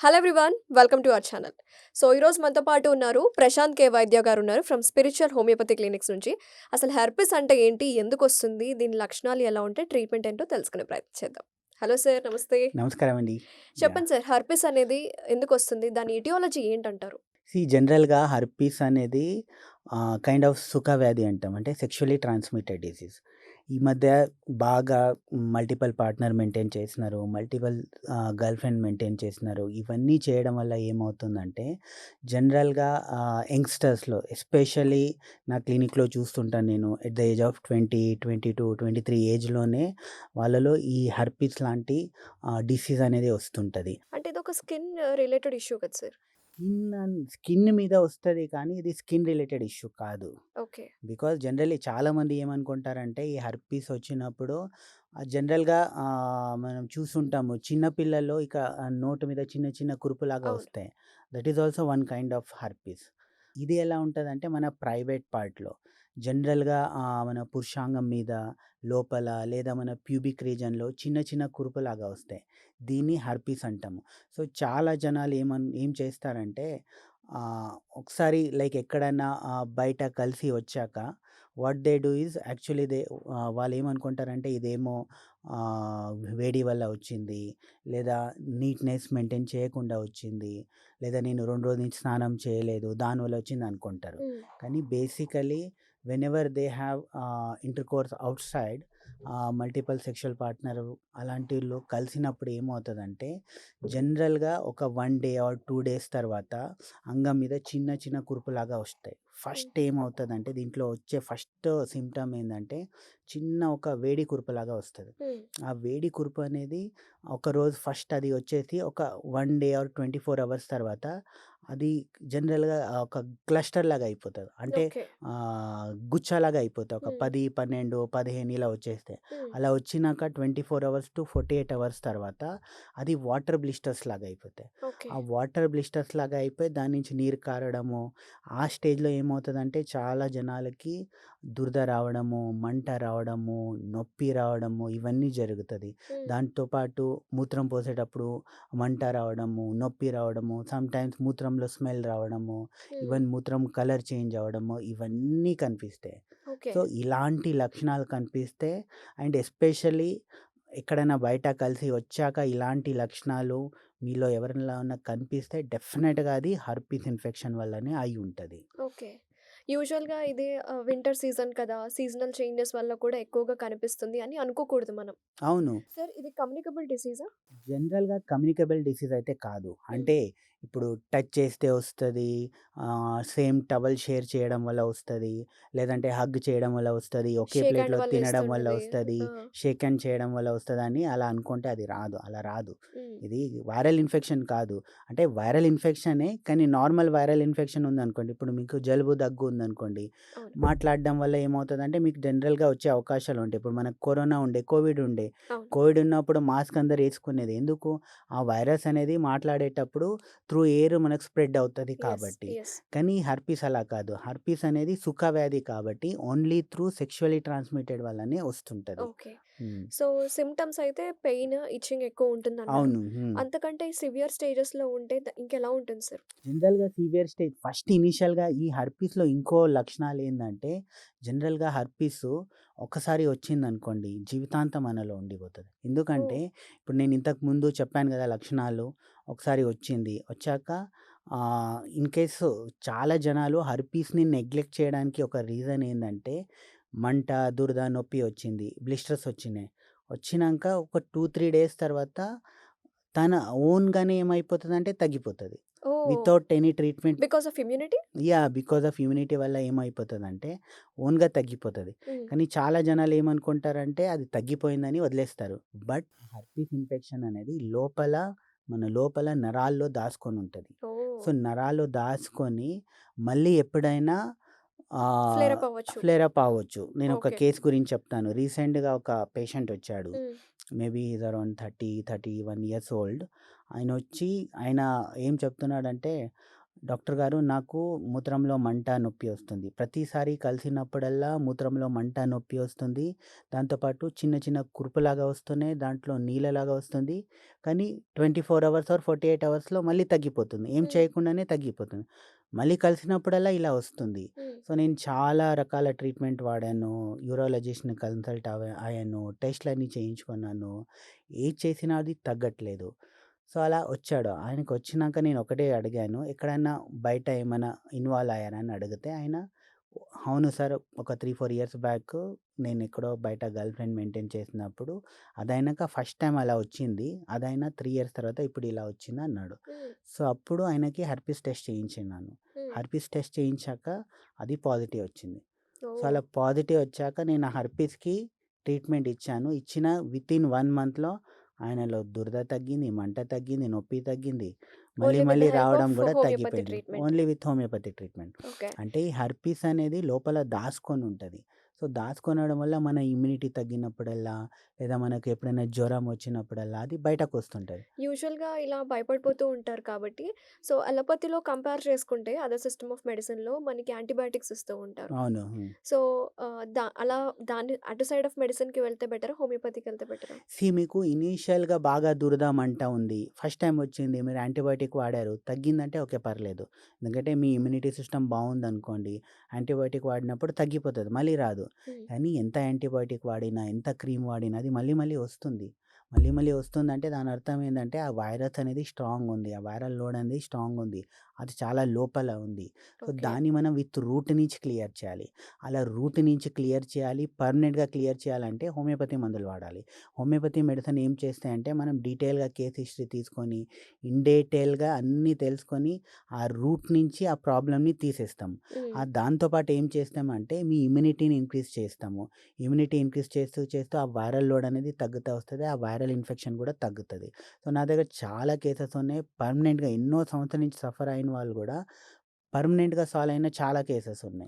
Hello everyone welcome to our channel. So ఈరోజు మనతో పాటు ఉన్నారు ప్రశాంత్ కే వైద్య గారు ఉన్నారు ఫ్రమ్ స్పిరిచువల్ హోమియోపతి క్లినిక్స్ నుంచి. అసలు హెర్పిస్ అంటే ఏంటి, ఎందుకు వస్తుంది, దీని లక్షణాలు ఎలా ఉంటాయి, ట్రీట్మెంట్ ఏంటో తెలుసుకునే ప్రయత్నం చేద్దాం. హలో సార్, నమస్తే. నమస్కారం అండి. యాహ్! చెప్పండి సార్, హెర్పిస్ అనేది ఎందుకు వస్తుంది, దాని ఇటియాలజీ ఏంటంటారు? జనరల్‌గా హర్పీస్ అనేది కైండ్ ఆఫ్ సుఖ వ్యాధి అంటాం. అంటే సెక్షువల్లీ ట్రాన్స్‌మిటెడ్ డిసీజ్. ఈ మధ్య బాగా మల్టిపుల్ పార్ట్నర్ మెయింటైన్ చేస్తున్నారు. మల్టిపుల్ గర్ల్‌ఫ్రెండ్ మెయింటైన్ చేస్తున్నారు. ఇవన్నీ చేయడం వల్ల ఏమవుతుందంటే జనరల్‌గా యంగ్‌స్టర్స్‌లో ఎస్పెషల్లీ నా క్లినిక్‌లో చూస్తుంటాను నేను. ఎట్ ద ఏజ్ ఆఫ్ 20, 22, 23 ఏజ్‌లోనే వాళ్ళలో ఈ హర్పీస్ లాంటి డిసీజ్ అనేది వస్తుంటది. అంటే ఇది ఒక స్కిన్ రిలేటెడ్ ఇష్యూ కదా సార్? స్కిన్ మీద వస్తది కానీ ఇది స్కిన్ రిలేటెడ్ ఇష్యూ కాదు. ఓకే. బికాజ్ జనరల్లీ చాలామంది ఏమనుకుంటారంటే ఈ హెర్పీస్ వచ్చినప్పుడు జనరల్‌గా మనం చూసుంటాము చిన్న పిల్లల్లో ఇక నోటి మీద చిన్న చిన్న కురుపులాగా అవును. వస్తాయి. That is also one kind of herpes. ఇది ఎలా ఉంటదంటే మన ప్రైవేట్ పార్ట్‌లో జనరల్‌గా మన పురుషాంగం మీద, లోపల లేదా మన ప్యూబిక్ రీజియన్‌లో చిన్న చిన్న కురుపులాగా వస్తాయి. దీన్ని హెర్పీస్ అంటాము. సో, చాలా జనాలు ఏం చేస్తారంటే ఒకసారి లైక్ ఎక్కడన్నా బయట కలిసి వచ్చాక what they do is actually వాళ్ళేమనుకుంటారంటే ఇదేమో వేడి వల్ల వచ్చింది, లేదా నీట్‌నెస్ మెయింటైన్ చేయకుండా వచ్చింది, లేదా నేను 2 రోజుల నుంచి స్నానం చేయలేదు దానివల్ల వచ్చిందనుకుంటారు. ఉమ్. కానీ basically whenever they have intercourse outside multiple sexual partner అలాంటిలో కలిసినప్పుడు ఏమవుతదంటే జనరల్‌గా ఒక 1 డే ఆర్ 2 డేస్ తర్వాత అంగం మీద చిన్న చిన్న కురుపులాగా వస్తాయి. ఉమ్. ఫస్ట్ ఏమవుతదంటే దీంట్లో వచ్చే ఫస్ట్ సింప్టమ్ ఏందంటే చిన్న ఒక వేడి కురుపులాగా వస్తది. ఉమ్. ఆ వేడి కురుపు అనేది ఒకరోజు ఫస్ట్ అది వచ్చేసి ఒక 1 డే ఆర్ 24 అవర్స్ తర్వాత అది జనరల్‌గా ఒక క్లస్టర్ లాగా అయిపోతది. అంటే ఓకే. గుచ్చలాగా అయిపోతాయి. ఒక ఉమ్. 10, 12, 15 ఇలా వచ్చేస్తాయి. ఉమ్. అలా వచ్చినాక 24 అవర్స్ టు 48 అవర్స్ తర్వాత అది వాటర్ బ్లిస్టర్స్ లాగా అయిపోతాయి. ఓకే. ఆ వాటర్ బ్లిస్టర్స్ లాగా అయిపోయి దాని నుంచి నీరు కారడము, ఆ స్టేజ్‌లో ఏమవుతదంటే చాలా జనాలకి దురద రావడము, మంట రావడము, నొప్పి రావడము ఇవన్నీ జరుగుతది. ఉమ్. దాంతో పాటు మూత్రం పోసేటప్పుడు మంట రావడము, నొప్పి రావడము, సమ్‌టైమ్స్ మూత్రంలో స్మెల్ రావడము, ఉమ్. ఈవెన్ మూత్రం కలర్ చేంజ్ అవ్వడము ఇవన్నీ కనిపిస్తాయి. ఓకే. సో, ఇలాంటి లక్షణాలు కనిపిస్తే అండ్ ఎస్పెషల్లీ ఎక్కడైనా బయట కలిసి వచ్చాక ఇలాంటి లక్షణాలు మీలో ఎవరిలోనా కనిపిస్తే డెఫినెట్‌గా అది హర్పీస్ ఇన్ఫెక్షన్ వల్లనే అయ్యుంటది. ఓకే. యూజువల్‌గా ఇది వింటర్ సీజన్ కదా! సీజనల్ చేంజెస్ వల్ల కూడా ఎక్కువగా కనిపిస్తుంది అని అనుకోకూడదు మనం. అవును. సార్, ఇది కమ్యూనికబుల్ డిసీజా? జనరల్‌గా కమ్యూనికేబుల్ డిసీజ్ అయితే కాదు. హ్మ్. అంటే ఇప్పుడు టచ్ చేస్తే వస్తది. సేమ్ టవల్ షేర్ చేయడం వల్ల వస్తది. లేదంటే హగ్ చేయడం వల్ల వస్తది. ఒకే షేక్ హ్యాండ్ ప్లేట్‌లో వల్ల తినడం వల్ల ఏస్తుంటది. వస్తది. ఆ! షేక్ హ్యాండ్ చేయడం వల్ల వస్తదని అలా అనుకుంటే అది రాదు. అలా రాదు. హ్మ్. ఇది వైరల్ ఇన్ఫెక్షన్ కాదు. అంటే వైరల్ ఇన్ఫెక్షనే కానీ నార్మల్ వైరల్ ఇన్ఫెక్షన్ ఉందనుకోండి. ఇప్పుడు మీకు జలుబు, దగ్గు ఉందనుకోండి. అవును. మాట్లాడడం వల్ల ఏమవుతదంటే మీకు జనరల్‌గా వచ్చే అవకాశాలు ఉంటాయి. ఇప్పుడు మనకు కరోనా ఉండే, కోవిడ్ ఉండే. అవును. కోవిడ్ ఉన్నప్పుడు మాస్క్ అందరూ యేసుకునేది. ఎందుకు? ఆ వైరస్ అనేది మాట్లాడేటప్పుడు త్రూ ఎయిర్ మనకు స్ప్రెడ్ అవుతది యెస్. కాబట్టి. యెస్. కానీ హర్పీస్ అలా కాదు. హర్పీస్ అనేది సుఖ వ్యాధి కాబట్టి ఓన్లీ త్రూ సెక్షువల్లీ ట్రాన్స్‌మిటెడ్ వల్లనే వస్తుంటది. ఓకే. హ్మ్. సో, సింప్టమ్స్ అయితే పెయిన్, ఇచ్చింగ్ ఎక్కువ ఉంటుందన్నారు. అవును. హ్మ్. అంతకంటే సివియర్ స్టేజెస్‌లో ఉంటే ఇంకెలా ఉంటుంది సార్? జనరల్‌గా సివియర్ స్టేజ్ ఫస్ట్ ఇనీషియల్‌గా ఈ హర్పీస్‌లో ఇంకో లక్షణాలేందంటే జనరల్‌గా హర్పీసు ఒక్కసారి వచ్చిందనుకోండి జీవితాంతం మనలో ఉండిపోతది. ఎందుకంటే ఓహ్! ఇప్పుడు నేను ఇంతకు ముందు చెప్పాను గదా! లక్షణాలు. ఒకసారి వచ్చింది. వచ్చాక ఇన్ కేసు చాలా జనాలు హర్పీస్‌ని నెగ్లెక్ట్ చేయడానికి ఒక రీజన్ ఏందంటే మంట, దురద, నొప్పి వచ్చింది. బ్లిస్టర్స్ వచ్చినాయి. వచ్చినంక ఒక 2, 3 డేస్ తర్వాత తన ఓన్‌గానే ఏమైపోతదంటే తగ్గిపోతది. Oh! Without any treatment. Because of immunity? Because of immunity వల్ల ఏమైపోతదంటే ఓన్‌గా తగ్గిపోతది. హ్మ్. కానీ చాలా జనాలు ఏమనుకుంటారంటే అది తగ్గిపోయిందని వదిలేస్తారు. బట్ హర్పీస్ ఇన్ఫెక్షన్ అనేది మన లోపల నరాల్లో దాసుకొనుంటది. ఓహ్! సో, నరాల్లో దాసుకొని మళ్ళీ ఎప్పుడైనా ఫ్లేర్ ఆహ్, అప్ అవ్వచ్చు. ఫ్లేర్ అప్ అవ్వచ్చు. నేనొక ఓకే. కేస్ గురించి చెప్తాను. రీసెంట్‌గా ఒక పేషెంట్ వచ్చాడు. హ్మ్. Maybe he is around 30, 31 years old. ఆయన ఏం చెప్తున్నాడంటే డాక్టర్ గారు నాకు మూత్రంలో మంట, నొప్పి వస్తుంది. ప్రతిసారి కలిసినప్పుడల్లా మూత్రంలో మంట, నొప్పి వస్తుంది. దాంతో పాటు చిన్న చిన్న కురుపులాగా వస్తున్నాయి. దాంట్లో నీళ్ళలాగా వస్తుంది. కానీ 24 అవర్స్ ఆర్ 48 అవర్స్‌లో మళ్ళీ తగ్గిపోతుంది. ఏం హ్మ్. చేయకుండానే తగ్గిపోతుంది. మళ్ళీ కలిసినప్పుడల్లా ఇలా వస్తుంది. హ్మ్. సో, నేను చాలా రకాల ట్రీట్మెంట్ వాడాను. యూరాలజిస్ట్‌ని కన్సల్ట్ అయ్యాను. టెస్ట్‌లన్నీ చేయించుకున్నాను. ఏది చేసినా అది తగ్గట్లేదు. సో, అలా వచ్చాడు. ఆయనకొచ్చినాక నేనొకటే అడిగాను. ఎక్కడన్నా బయట ఏమన్నా ఇన్వాల్వ్ అయ్యారా అని అడిగితే ఆయన అవును సార్. ఒక 3, 4 ఇయర్స్ బ్యాక్ నేనెక్కడో బయట గర్ల్ ఫ్రెండ్ మెయింటైన్ చేసినప్పుడు అదయినాక ఫస్ట్ టైమ్ అలా వచ్చింది. అదైనా 3 ఇయర్స్ తర్వాత ఇప్పుడు ఇలా వచ్చిందన్నాడు. హ్మ్. సో, అప్పుడు ఆయనకి హెర్పీస్ టెస్ట్ చేయించినాను. హ్మ్. హెర్పీస్ టెస్ట్ చేయించాక అది పాజిటివ్ వచ్చింది. సో, ఓహ్! అలా పాజిటివ్ వచ్చాక నేను ఆ హెర్పీస్‌కి ట్రీట్మెంట్ ఇచ్చాను. ఇచ్చిన వితిన్ 1 మంత్‌లో ఆయనలో దురద తగ్గింది, మంట తగ్గింది, నొప్పి తగ్గింది. మళ్ళీ ఓన్లీ విత్ ద మళ్ళీ హెల్ప్ రావడం ఆఫ్ గూడా హోమియోపతి తగ్గిపోయింది. Treatment. Only with homeopathic treatment. Okay. అంటే ఈ హెర్పీస్ అనేది లోపల దాసుకొనుంటది. సో, దాసుకొనడం వల్ల మన ఇమ్యూనిటీ తగ్గినప్పుడల్లా, లేదా మనకు ఎప్పుడైనా జ్వరం వచ్చినప్పుడల్లా అది బయటకొస్తుంటది. యూజువల్‌గా ఇలా భయపడిపోతూ ఉంటారు కాబట్టి, సో, అలోపతిలో కంపేర్ చేసుకుంటే అదర్ సిస్టమ్ ఆఫ్ మెడిసిన్‌లో మనకి యాంటీబయాటిక్స్ ఇస్తూ ఉంటారు. అవును. హ్మ్. సో, అలా దాన్ని అటు సైడ్ ఆఫ్ మెడిసిన్‌కి వెళ్తే బెటరా? హోమియోపతికెళ్తే బెటరా? మీకు ఇనీషియల్‌గా బాగా దురద, మంట ఉంది. ఫస్ట్ టైమ్ వచ్చింది. మీరు యాంటీబయాటిక్ వాడారు. తగ్గిందంటే ఓకే. పర్లేదు. ఎందుకంటే మీ ఇమ్యూనిటీ సిస్టమ్ బావుందనుకోండి, యాంటీబయాటిక్ వాడినప్పుడు తగ్గిపోతది. మళ్ళీ రాదు. హ్మ్. కానీ ఎంత యాంటీబయాటిక్ వాడినా, ఎంత క్రీమ్ వాడినా అది మళ్ళీ మళ్ళీ వస్తుంది. మళ్ళీ మళ్ళీ వస్తుందంటే దాని అర్థం ఏందంటే ఆ వైరస్ అనేది స్ట్రాంగ్ ఉంది. ఆ వైరల్ లోడ్ అనేది స్ట్రాంగ్ ఉంది. అది చాలా లోపల ఉంది. So, okay. దాన్ని మనం విత్ రూట్ నుంచి క్లియర్ చేయాలి. అలా రూట్ నుంచి క్లియర్ చేయాలి. పర్మనెంట్‌గా క్లియర్ చేయాలంటే హోమియోపతి మందులు వాడాలి. హోమియోపతి మెడిసిన్ ఏం చేస్తాయంటే మనం డీటెయిల్‌గా కేస్ హిస్టరీ తీసుకొని, ఇన్ డీటెయిల్‌గా అన్నీ తెలుసుకొని, ఆ రూట్ నుంచి ఆ ప్రాబ్లమ్‌ని తీసేస్తాం. హ్మ్. దాంతో పాటు ఏం చేస్తామంటే మీ ఇమ్యూనిటీని ఇంక్రీజ్ చేస్తాము. ఇమ్యూనిటీ ఇంక్రీజ్ చేస్తూ చేస్తూ ఆ వైరల్ లోడ్ అనేది తగ్గుతా వస్తది. ఆ వైరల్ ఇన్ఫెక్షన్ కూడా తగ్గుతది. సో, నా దగ్గర చాలా కేసెస్ ఉన్నాయి. పర్మనెంట్‌గా ఎన్నో సంవత్సరాల నుంచి సఫర్ అయిన వాళ్ళు గూడా పర్మనెంట్‌గా సాల్వ్ అయిన చాలా కేసెస్ ఉన్నాయి.